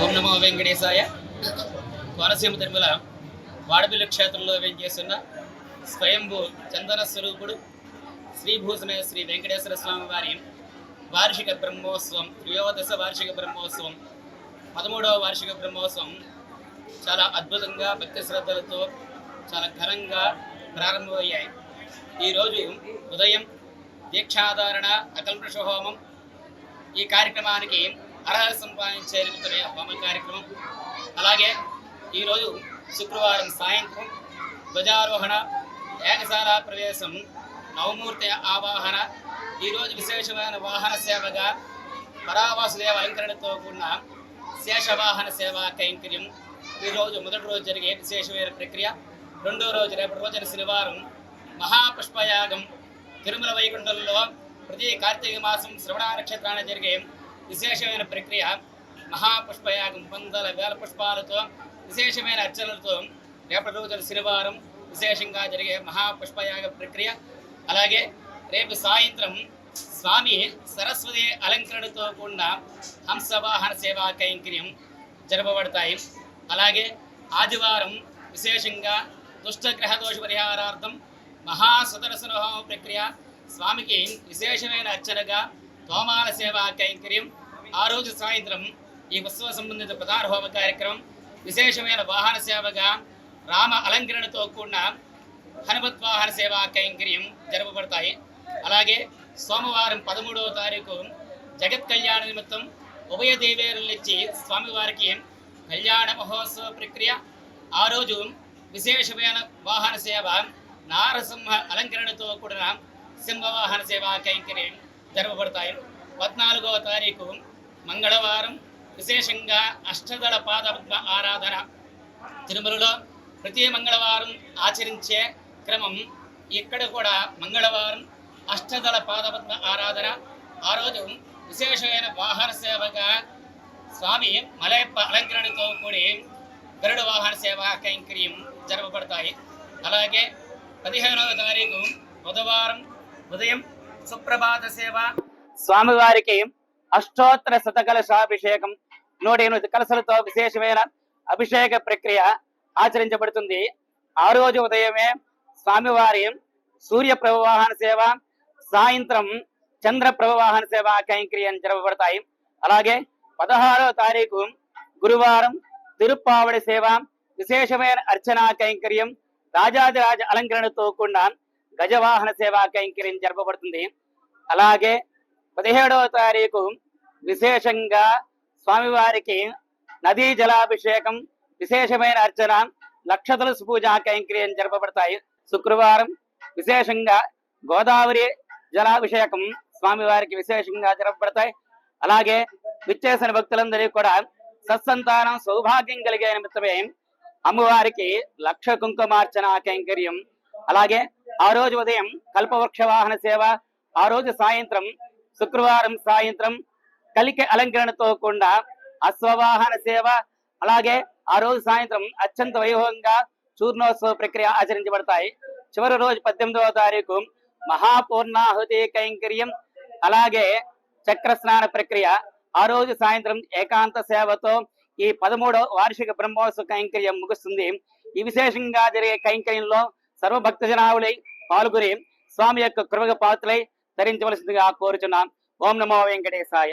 ఓం నమో వెంకటేశాయ. కోనసీమ తిరుమల వాడపల్లి క్షేత్రంలో వేంచేస్తున్న స్వయంభూ చందన స్వరూపుడు శ్రీభూషణ శ్రీ వెంకటేశ్వర స్వామి వారి వార్షిక బ్రహ్మోత్సవం, త్రయోదశ వార్షిక బ్రహ్మోత్సవం, 13వ వార్షిక బ్రహ్మోత్సవం చాలా అద్భుతంగా భక్తి శ్రద్ధలతో చాలా ఘనంగా ప్రారంభమయ్యాయి. ఈరోజు ఉదయం దీక్షాధారణ అకల్మష హోమం, ఈ కార్యక్రమానికి అర్హత సంపాదించే నిమిత్తమే హోమ కార్యక్రమం. అలాగే ఈరోజు శుక్రవారం సాయంత్రం ధ్వజారోహణ, ఏకశాల ప్రవేశం, నవమూర్తి ఆవాహన, ఈరోజు విశేషమైన వాహన సేవగా పరావాసుదేవ అలంకరణతో కూడిన శేషవాహన సేవా కైంకర్యం ఈరోజు మొదటి రోజు జరిగే విశేషమైన ప్రక్రియ. రెండో రోజు రేపటి రోజున శనివారం మహాపుష్పయాగం తిరుమల వైకుంఠంలో ప్రతి కార్తీక మాసం శ్రవణ నక్షత్రాన్ని జరిగే విశేషమైన ప్రక్రియ మహాపుష్పయాగం. వందల వేల పుష్పాలతో విశేషమైన అర్చనలతో రేపటి రోజున శనివారం విశేషంగా జరిగే మహాపుష్పయాగ ప్రక్రియ. అలాగే రేపు సాయంత్రం స్వామి సరస్వతి అలంకరణతో కూడిన హంసవాహన సేవా కైంకర్యం జరపబడతాయి. అలాగే ఆదివారం విశేషంగా దుష్టగ్రహ దోష పరిహారార్థం మహాసుదర్శన హోమ ప్రక్రియ, స్వామికి విశేషమైన అర్చనగా తోమాల సేవా కైంకర్యం. ఆ రోజు సాయంత్రం ఈ ఉత్సవ సంబంధిత ప్రధాన హోమ కార్యక్రమం, విశేషమైన వాహన సేవగా రామ అలంకరణతో కూడిన హనుమద్వాహన సేవా కైంకర్యం జరపబడతాయి. అలాగే సోమవారం 13వ తారీఖు జగత్ కళ్యాణ నిమిత్తం ఉభయ దేవేరులనిచ్చి స్వామివారికి కళ్యాణ మహోత్సవ ప్రక్రియ. ఆ రోజు విశేషమైన వాహన సేవ నారసింహ అలంకరణతో కూడిన సింహవాహన సేవా కైంకర్యం జరపబడతాయి. 14వ తారీఖు మంగళవారం విశేషంగా అష్టదళ పాదపద్మ ఆరాధన తిరుమలలో ప్రతి మంగళవారం ఆచరించే క్రమం. ఇక్కడ కూడా మంగళవారం అష్టదళ పాదపద్మ ఆరాధన. ఆ రోజు విశేషమైన వాహన సేవగా స్వామి మలయప్ప అలంకరణతో కూడి గరుడ వాహన సేవా కైంకర్యం జరపబడతాయి. అలాగే 15వ తారీఖు బుధవారం ఉదయం సుప్రభాత సేవ, స్వామివారికి అష్టోత్తర శతకలశాభిషేకం, 108 కలశలతో విశేషమైన అభిషేక ప్రక్రియ ఆచరించబడుతుంది. ఆ రోజు ఉదయమే స్వామివారి సూర్య ప్రభవాహన సేవ, సాయంత్రం చంద్ర ప్రభవాహన సేవ కైంకర్యం జరపబడతాయి. అలాగే 16వ తారీఖు గురువారం తిరుప్పావడి సేవ, విశేషమైన అర్చనా కైంకర్యం, రాజాదిరాజ అలంకరణతో కూడిన గజవాహన సేవా కైంకర్యం జరపబడుతుంది. అలాగే 17వ తారీఖు విశేషంగా స్వామివారికి నదీ జలాభిషేకం, విశేషమైన అర్చన, లక్ష తులసి పూజా కైంకర్యం జరపబడతాయి. శుక్రవారం విశేషంగా గోదావరి జలాభిషేకం స్వామివారికి విశేషంగా జరపబడతాయి. అలాగే విచ్చేసిన భక్తులందరికీ కూడా సత్సంతానం సౌభాగ్యం కలిగే నిమిత్తమే అమ్మవారికి లక్ష కుంకుమార్చన కైంకర్యం. అలాగే ఆ రోజు ఉదయం కల్పవృక్ష వాహన సేవ, ఆ రోజు సాయంత్రం శుక్రవారం సాయంత్రం కలికి అలంకరణతో కూడిన అశ్వవాహన సేవ. అలాగే ఆ రోజు సాయంత్రం అత్యంత వైభవంగా చూర్ణోత్సవ ప్రక్రియ ఆచరించబడతాయి. చివరి రోజు 18వ తారీఖు మహాపూర్ణాహుతి కైంకర్యం, అలాగే చక్ర స్నాన ప్రక్రియ. ఆ రోజు సాయంత్రం ఏకాంత సేవతో ఈ 13వ వార్షిక బ్రహ్మోత్సవ కైంకర్యం ముగుస్తుంది. ఈ విశేషంగా జరిగే కైంకర్యంలో సర్వభక్త జనావులై పాల్గొని స్వామి యొక్క కృపకు పాత్రలై ధరించవలసిందిగా కోరుచున్నాం. ఓం నమో వెంకటేశాయ.